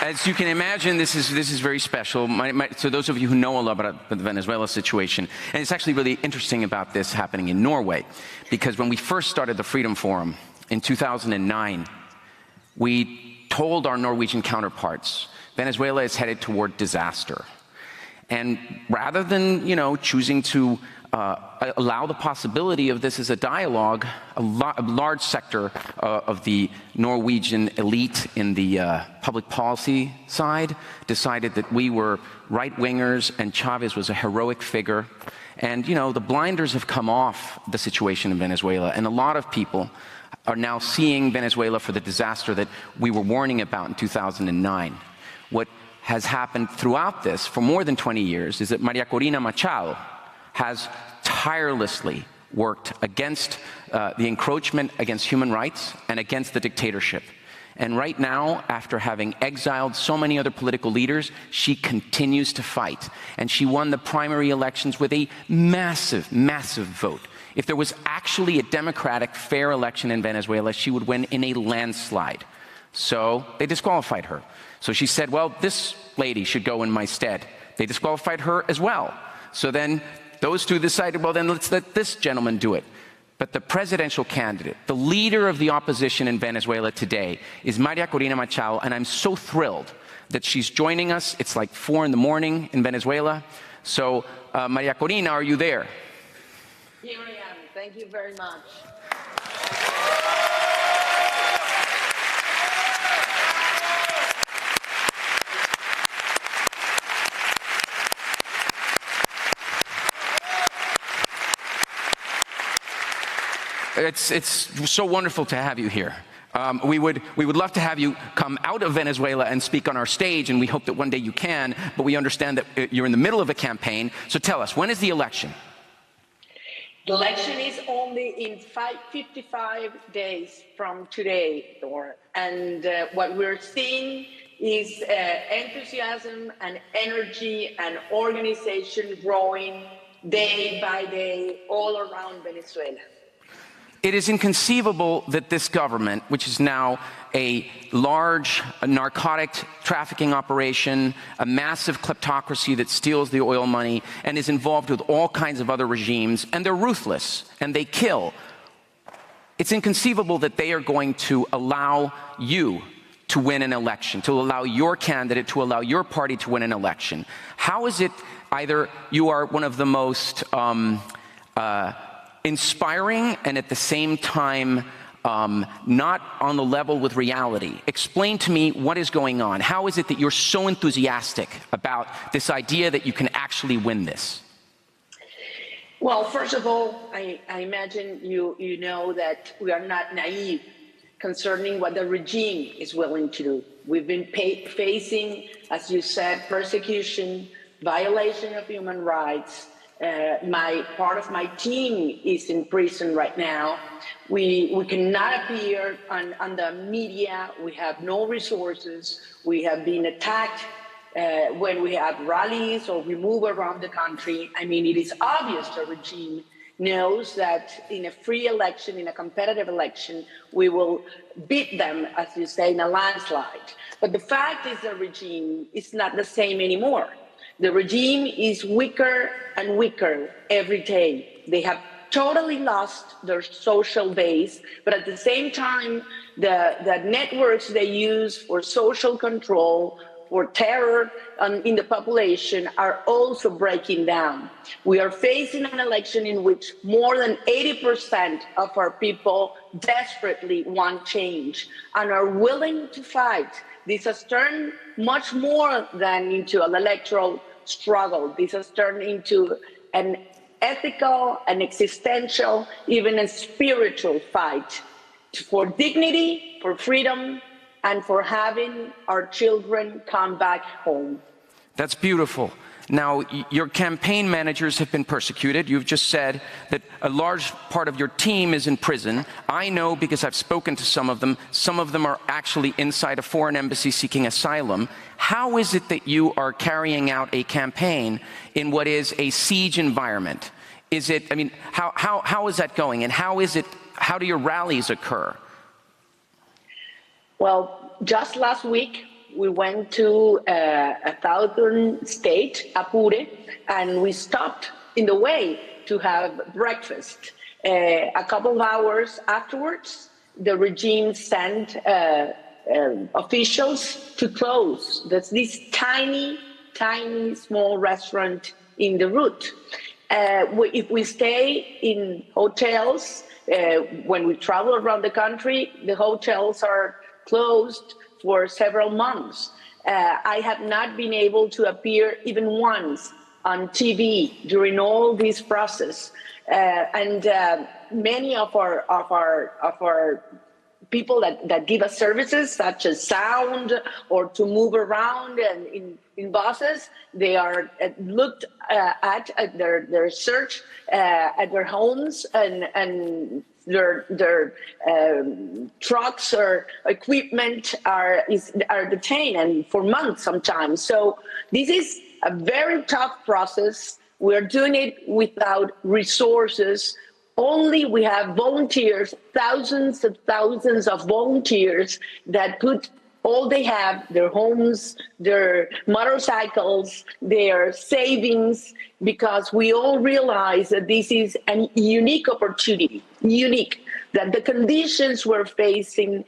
As you can imagine, this is very special. So those of you who know a lot about the Venezuela situation, and it's actually really interesting about this happening in Norway, because when we first started the Freedom Forum in 2009, we told our Norwegian counterparts, Venezuela is headed toward disaster. And rather than, choosing to allow the possibility of this as a dialogue, a large sector of the Norwegian elite in the public policy side decided that we were right-wingers and Chavez was a heroic figure. And, the blinders have come off the situation in Venezuela, and a lot of people are now seeing Venezuela for the disaster that we were warning about in 2009. What has happened throughout this for more than 20 years is that María Corina Machado has tirelessly worked against the encroachment against human rights and against the dictatorship. And right now, after having exiled so many other political leaders, she continues to fight. And she won the primary elections with a massive, massive vote. If there was actually a democratic, fair election in Venezuela, she would win in a landslide. So they disqualified her. So she said, well, this lady should go in my stead. They disqualified her as well. So then those two decided, well, then let's let this gentleman do it. But the presidential candidate, the leader of the opposition in Venezuela today, is María Corina Machado, and I'm so thrilled that she's joining us. It's like 4 in the morning in Venezuela. So, María Corina, are you there? Here I am. Thank you very much. It's so wonderful to have you here. We would love to have you come out of Venezuela and speak on our stage, and we hope that one day you can, but we understand that you're in the middle of a campaign. So tell us, when is the election? The election is only in 55 days from today, Thor. And what we're seeing is enthusiasm and energy and organization growing day by day all around Venezuela. It is inconceivable that this government, which is now a large narcotic trafficking operation, a massive kleptocracy that steals the oil money and is involved with all kinds of other regimes, and they're ruthless and they kill. It's inconceivable that they are going to allow you to win an election, to allow your candidate, to allow your party to win an election. How is it either you are one of the most inspiring and at the same time not on the level with reality? Explain to me what is going on. How is it that you're so enthusiastic about this idea that you can actually win this? Well, first of all, I imagine you know that we are not naive concerning what the regime is willing to do. We've been facing, as you said, persecution, violation of human rights. Part of my team is in prison right now. We cannot appear on the media. We have no resources. We have been attacked when we have rallies or we move around the country. I mean, it is obvious the regime knows that in a free election, in a competitive election, we will beat them, as you say, in a landslide. But the fact is the regime is not the same anymore. The regime is weaker and weaker every day. They have totally lost their social base, but at the same time, the networks they use for social control, for terror in the population are also breaking down. We are facing an election in which more than 80% of our people desperately want change and are willing to fight. This has turned much more than into an electoral struggle. This has turned into an ethical, an existential, even a spiritual fight for dignity, for freedom, and for having our children come back home. That's beautiful. Now, your campaign managers have been persecuted. You've just said that a large part of your team is in prison. I know because I've spoken to some of them. Some of them are actually inside a foreign embassy seeking asylum. How is it that you are carrying out a campaign in what is a siege environment? Is it, I mean, how is that going? And how do your rallies occur? Well, just last week, we went to a southern state, Apure, and we stopped in the way to have breakfast. A couple of hours afterwards, the regime sent officials to close. There's this tiny, small restaurant in the route. If we stay in hotels, when we travel around the country, the hotels are closed for several months. I have not been able to appear even once on TV during all this process, and many of our people that give us services, such as sound or to move around and in buses, they are looked at their search at their homes, and their trucks or equipment are detained, and for months sometimes. So this is a very tough process. We're doing it without resources. Only we have volunteers, thousands of volunteers that put all they have, their homes, their motorcycles, their savings, because we all realize that this is a unique opportunity, that the conditions we're facing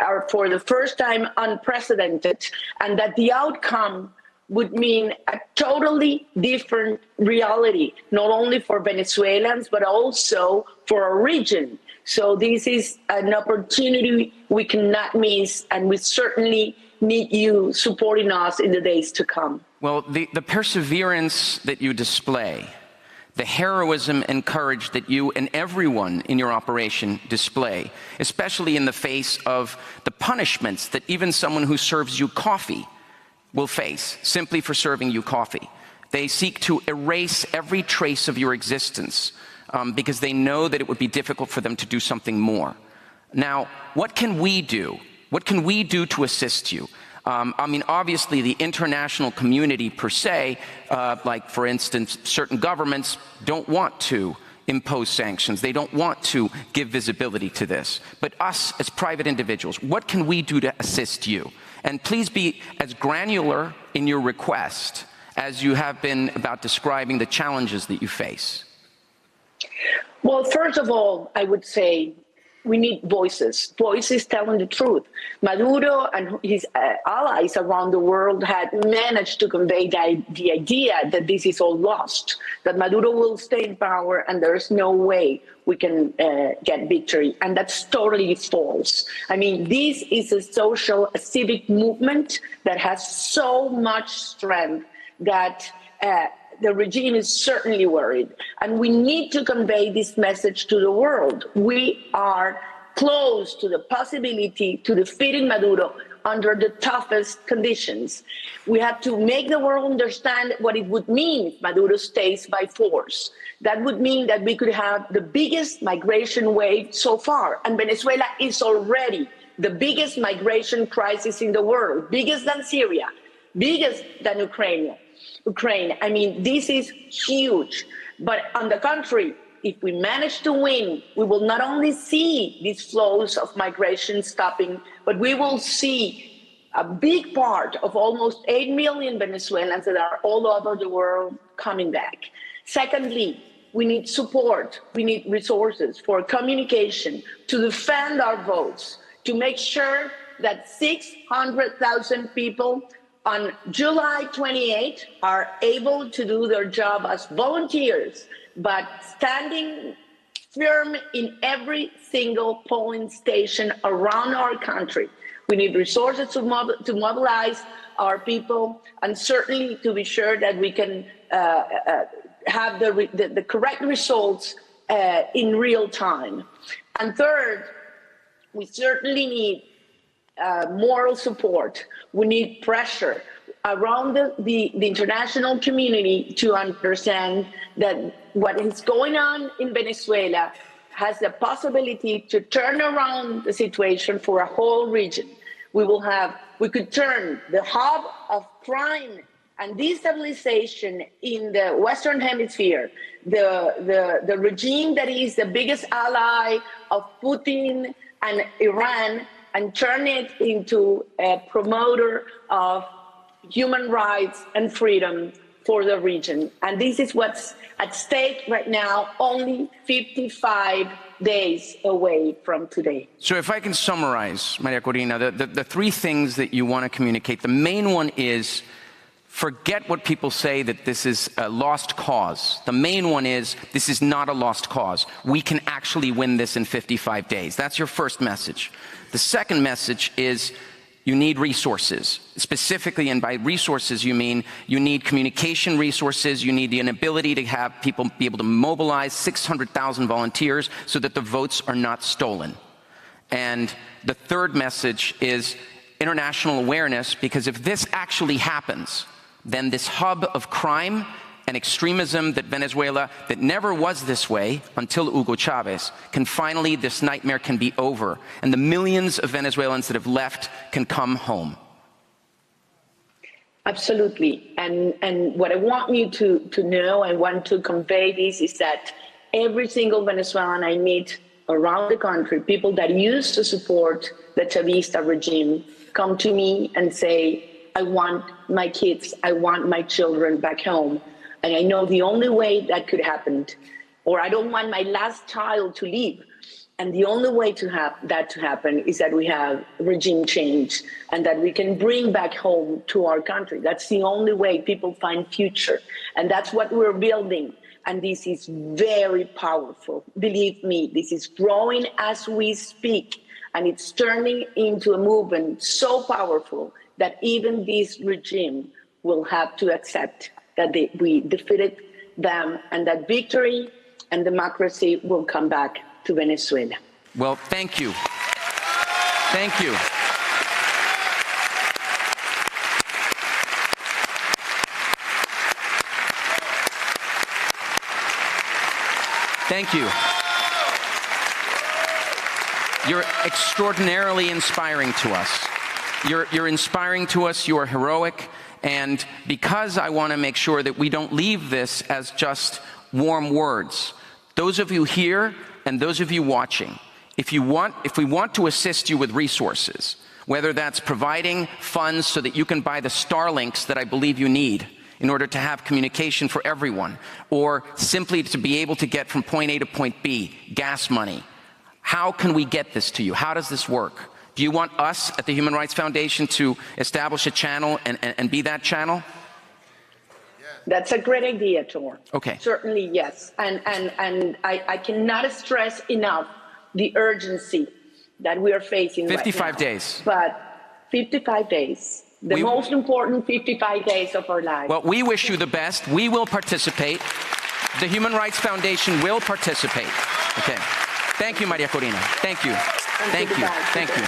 are for the first time unprecedented, and that the outcome would mean a totally different reality, not only for Venezuelans, but also for our region. So this is an opportunity we cannot miss, and we certainly need you supporting us in the days to come. Well, the perseverance that you display, the heroism and courage that you and everyone in your operation display, especially in the face of the punishments that even someone who serves you coffee will face simply for serving you coffee. They seek to erase every trace of your existence because they know that it would be difficult for them to do something more. Now, what can we do? What can we do to assist you? I mean, obviously, the international community per se, like, for instance, certain governments don't want to impose sanctions. They don't want to give visibility to this. But us, as private individuals, what can we do to assist you? And please be as granular in your request as you have been about describing the challenges that you face. Well, first of all, I would say we need voices telling the truth. Maduro and his allies around the world had managed to convey the idea that this is all lost, that Maduro will stay in power and there's no way we can get victory. And that's totally false. I mean, this is a civic movement that has so much strength that the regime is certainly worried. And we need to convey this message to the world. We are close to the possibility to defeating Maduro under the toughest conditions. We have to make the world understand what it would mean if Maduro stays by force. That would mean that we could have the biggest migration wave so far. And Venezuela is already the biggest migration crisis in the world, biggest than Syria, biggest than Ukraine. I mean, this is huge. But on the contrary, if we manage to win, we will not only see these flows of migration stopping, but we will see a big part of almost 8 million Venezuelans that are all over the world coming back. Secondly, we need support. We need resources for communication, to defend our votes, to make sure that 600,000 people on July 28 are able to do their job as volunteers, but standing firm in every single polling station around our country. We need resources to mobilize our people, and certainly to be sure that we can have the correct results in real time. And third, we certainly need moral support. We need pressure around the international community to understand that what is going on in Venezuela has the possibility to turn around the situation for a whole region. We could turn the hub of crime and destabilization in the Western Hemisphere, the regime that is the biggest ally of Putin and Iran, and turn it into a promoter of human rights and freedom for the region. And this is what's at stake right now, only 55 days away from today. So if I can summarize, Maria Corina, the three things that you want to communicate, the main one is forget what people say that this is a lost cause. The main one is this is not a lost cause. We can actually win this in 55 days. That's your first message. The second message is you need resources. Specifically, and by resources, you mean you need communication resources, you need the ability to have people be able to mobilize 600,000 volunteers so that the votes are not stolen. And the third message is international awareness, because if this actually happens, then this hub of crime and extremism that Venezuela, that never was this way until Hugo Chavez, this nightmare can be over, and the millions of Venezuelans that have left can come home. Absolutely. And what I want you to know, I want to convey this, is that every single Venezuelan I meet around the country, people that used to support the Chavista regime, come to me and say, I want my kids, I want my children back home. And I know the only way that could happen, or I don't want my last child to leave. And the only way to have that to happen is that we have regime change and that we can bring back home to our country. That's the only way people find future. And that's what we're building. And this is very powerful. Believe me, this is growing as we speak. And it's turning into a movement so powerful that even this regime will have to accept that we defeated them and that victory and democracy will come back to Venezuela. Well, thank you. Thank you. Thank you. You're extraordinarily inspiring to us. You're inspiring to us, you are heroic, and because I want to make sure that we don't leave this as just warm words, those of you here and those of you watching, if we want to assist you with resources, whether that's providing funds so that you can buy the Starlinks that I believe you need in order to have communication for everyone, or simply to be able to get from point A to point B, gas money, how can we get this to you? How does this work? Do you want us at the Human Rights Foundation to establish a channel and be that channel? That's a great idea, Thor. Okay. Certainly, yes. And I cannot stress enough the urgency that we are facing 55 right now. days. But 55 days, the most important 55 days of our lives. Well, we wish you the best. We will participate. The Human Rights Foundation will participate. Okay. Thank you, Maria Corina. Thank you. Thank you. Thank you.